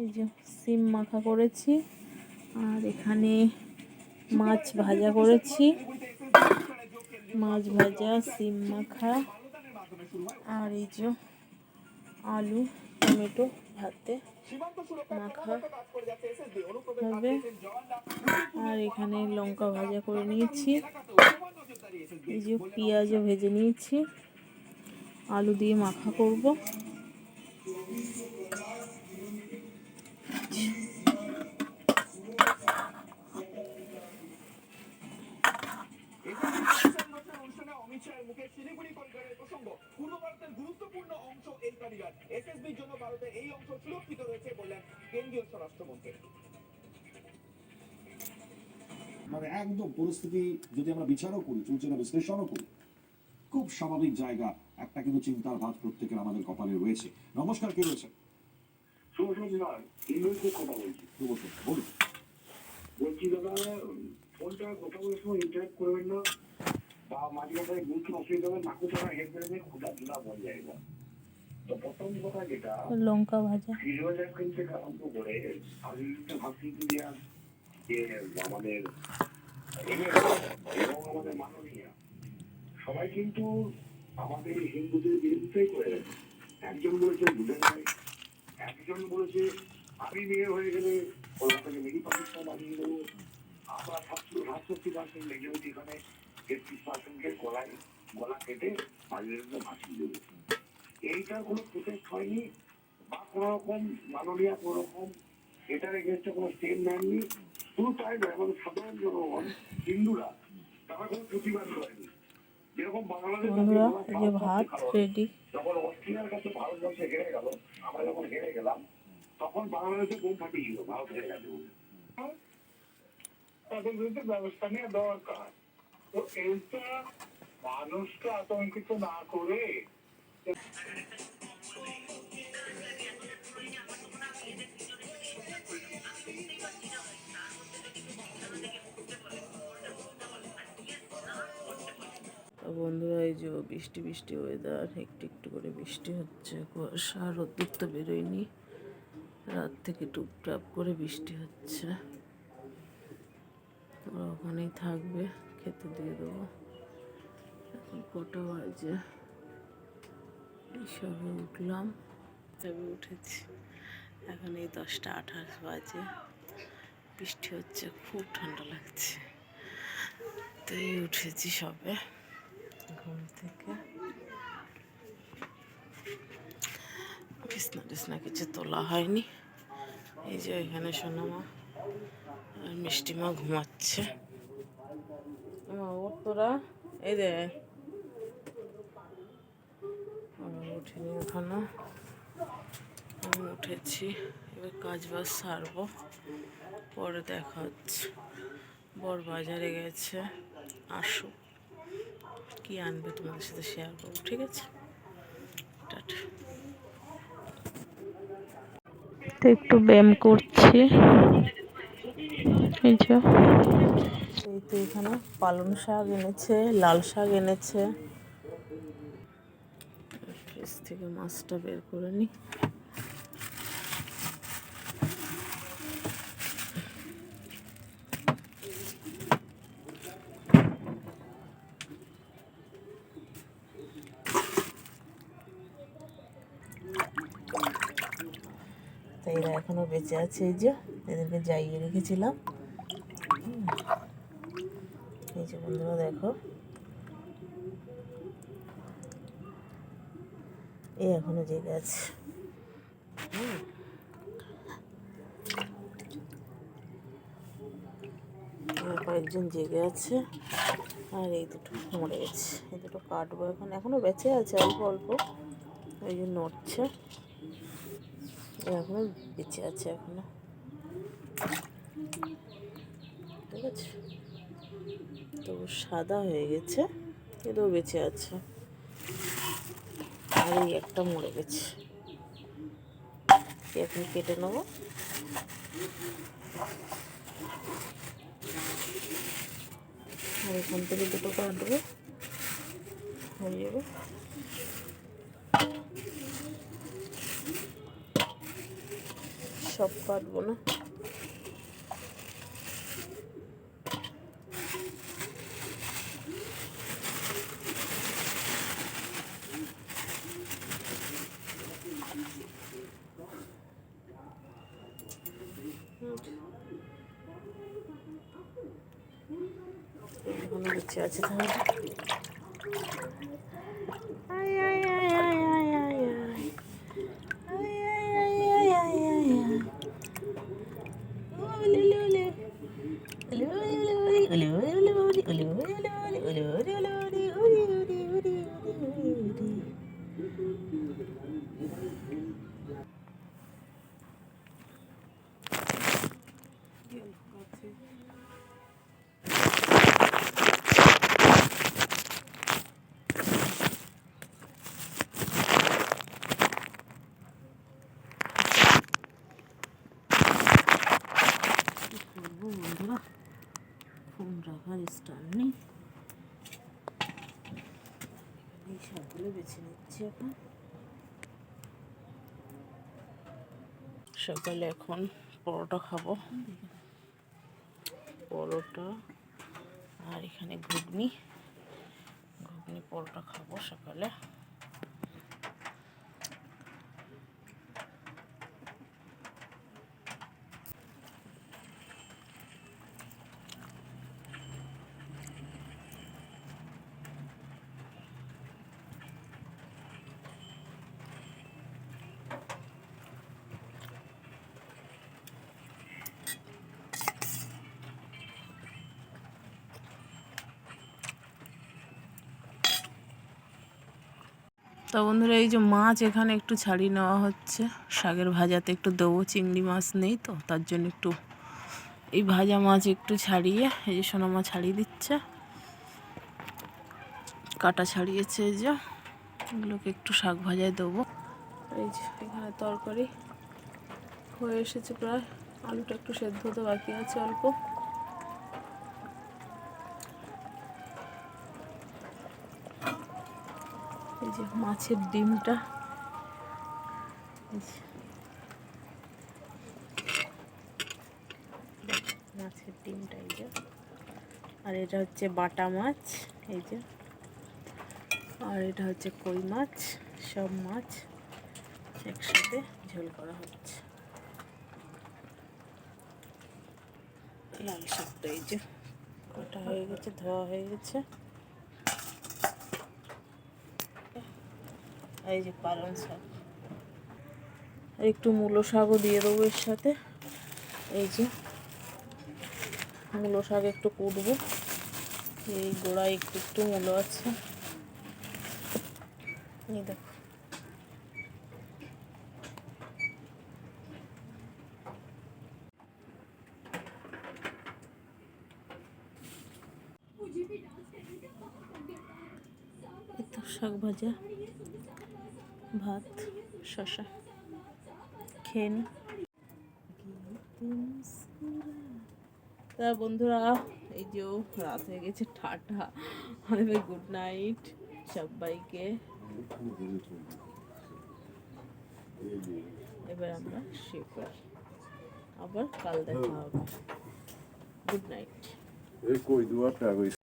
এই যে সিম মাখা করেছি, আর এখানে মাছ ভাজা করেছি, মাছ ভাজা, সিম মাখা, আর এই যে আলু টমেটো ভাতে মাখা হবে। আর এখানে লঙ্কা ভাজা করে নিয়েছি, এই যে পেঁয়াজও ভেজে নিয়েছি, আলু দিয়ে মাখা করব। মানে একদম পরিস্থিতি যদি আমরা বিচারও করি, চলছে না বিশ্লেষণও করি, খুব স্বাভাবিক জায়গা একটা, কিন্তু চিন্তার ভাঁজ প্রত্যেকের আমাদের কপালে রয়েছে। নমস্কার, কে রয়েছে? বলছি দাদা, ফোনটা কথা বলার সময় ইন্টারাক্ট করবেন না, বা মাঝে মাঝে গুরুত্ব অসুবিধা হবে, নাকু ছাড়া হেড বেড়ে খোঁজা ধুলা বল জায়গা। তো প্রথম কথা যেটা, লঙ্কা ভাজা ফিজিওলজি থেকে আরম্ভ করে শারীরিক ভাবছি যে আমাদের এবং আমাদের মাননীয় সবাই কিন্তু আমাদের হিন্দুদের বিরুদ্ধেই করে গেছে। একজন বলেছে দুধের নয়, একজন বলেছে আমি মেয়ে হয়ে গেলে কলকাতাকে মিনি পাকিস্তান বানিয়ে দেবো, আমরা 67% মেজরিটি এখানে 33%-এর গলা কেটে বাড়িতে ভাসিয়ে দেবো। এইটার কোনো প্রোটেস্ট হয়নি, বা কোনো রকম মাননীয় কোনো রকম এটার এগেনস্টে কোনো স্টেপ নেননি। শুধু তাই নয়, আমাদের সাধারণ জনগণ হিন্দুরা তারা কোনো প্রতিবাদ করেনি। যেরকম বাংলাদেশ ভাত রেডি। যখন অস্ট্রেলিয়ার কাছে ভারতবর্ষে হেরে গেল, আমরা যখন হেরে গেলাম, তখন বাংলাদেশে বোম ফাটিয়েছিল ভারত হেরে গেছে বলে। তাদের বিরুদ্ধে ব্যবস্থা নেওয়া দরকার। তো এইটা মানুষকে আতঙ্কিত না করে বন্ধুরা, এই যে বৃষ্টি বৃষ্টি ওয়েদার, একটু একটু করে বৃষ্টি হচ্ছে, কুয়াশা, রোদ্দুর তো বেরোয়নি, রাত থেকে টুপটাপ করে বৃষ্টি হচ্ছে। ওরা ওখানেই থাকবে, খেতে দিয়ে দেবো। এখন কটা বাজে, সবে উঠলাম, তবে উঠেছি এখন এই 10টা 28 বাজে, বৃষ্টি হচ্ছে, খুব ঠান্ডা লাগছে, তাই উঠেছি সবে ঘুম থেকে। বিছনা টিছনা কিছু তোলা হয়নি। এই যে এখানে সোনামা আর মিষ্টিমা ঘুমাচ্ছে। ওর তোরা এই দে, উঠিনি এখনো, আমি উঠেছি। এবার কাজ বাজ সারবো, পরে দেখা হচ্ছে। বর বাজারে গেছে, আসুক, কি আনবে তোমাদের সাথে শেয়ার করবো, ঠিক আছে? টাটা। তো একটু ব্যায়াম করছি। এই যে এই তো এখানে পালং শাক এনেছে, লাল শাক এনেছে, ফ্রিজ থেকে মাছটা বের করে নি। তো এরা এখনো বেঁচে আছে, এই যে এদেরকে জাইয়ে রেখেছিলাম। এই যে বন্ধুরা দেখো, এই এখনো জেগে আছে। কয়েকজন জেগে আছে, আর এই দুটো মরে গেছে। এই দুটো কাটবো এখন, এখনো বেঁচে আছে অল্প অল্প, ওই যে নড়ছে, এখনো বেঁচে আছে এখনো, ঠিক আছে? তো সাদা হয়ে গেছে, কিন্তু বেঁচে আছে, আর এই একটা মরে গেছে। এখন কেটে নেবো। আর এখান থেকে দুটো কাটবো, হয়ে যাবে। সব কাটবো না। এখনো বেঁচে আছে তাহলে। আয় আয় আয় আয় আয় আয় আয়। আয় আয় আয় আয় আয় আয় আয়। ওলে ওলে ওলে। ওলে ওলে ওলে ওলে ওলে ওলে ওলে ওলে ওলে ওলে ওলে ওলে ওলে ওলে ওলে ওলে ওলে ওলে ওলে। বন্ধুরা ফোন রাখার স্ট্যান্ড নেই, এই সবগুলো বেছে নিচ্ছি এখন। সকালে এখন পরোটা খাবো, পরোটা আর এখানে ঘুগনি পরোটা খাবো সকালে। তো বন্ধুরা এই যে মাছ এখানে একটু ছাড়িয়ে নেওয়া হচ্ছে, শাকের ভাজাতে একটু দেবো, চিংড়ি মাছ নেই তো তার জন্য একটু এই ভাজা মাছ একটু ছাড়িয়ে, এই যে সোনা মাছ ছাড়িয়ে দিচ্ছে, কাটা ছাড়িয়েছে, এই যে এগুলোকে একটু শাক ভাজায় দেবো। এই যে এখানে তরকারি হয়ে এসেছে প্রায়, আলুটা একটু সেদ্ধ হতে বাকি আছে অল্প। এই যে মাছের ডিমটা, মাছের ডিমটা এই যে, আর এটা হচ্ছে বাটা মাছ এই যে, আর এটা হচ্ছে কই মাছ, সব মাছ একসাথে ঝোল করা হচ্ছে। লাল শাকটা এই যে কাটা হয়ে গেছে, ধোয়া হয়ে গেছে। এই যে পালং শাক, একটু মূলো শাকও দিয়ে দেবো এর সাথে। এই যে মূলো শাক একটু কুটবো, এই গোড়ায় একটু একটু মূলো আছে, এই দেখো। তো শাক ভাজা, ভাত, শসা খেয়ে নি। তা বন্ধুরা এই যে রাত হয়ে গেছে, টাটা, গুড নাইট সবাইকে। এবার আমরা শুয়ে পড়ি, আবার কাল দেখা হবে। Good night.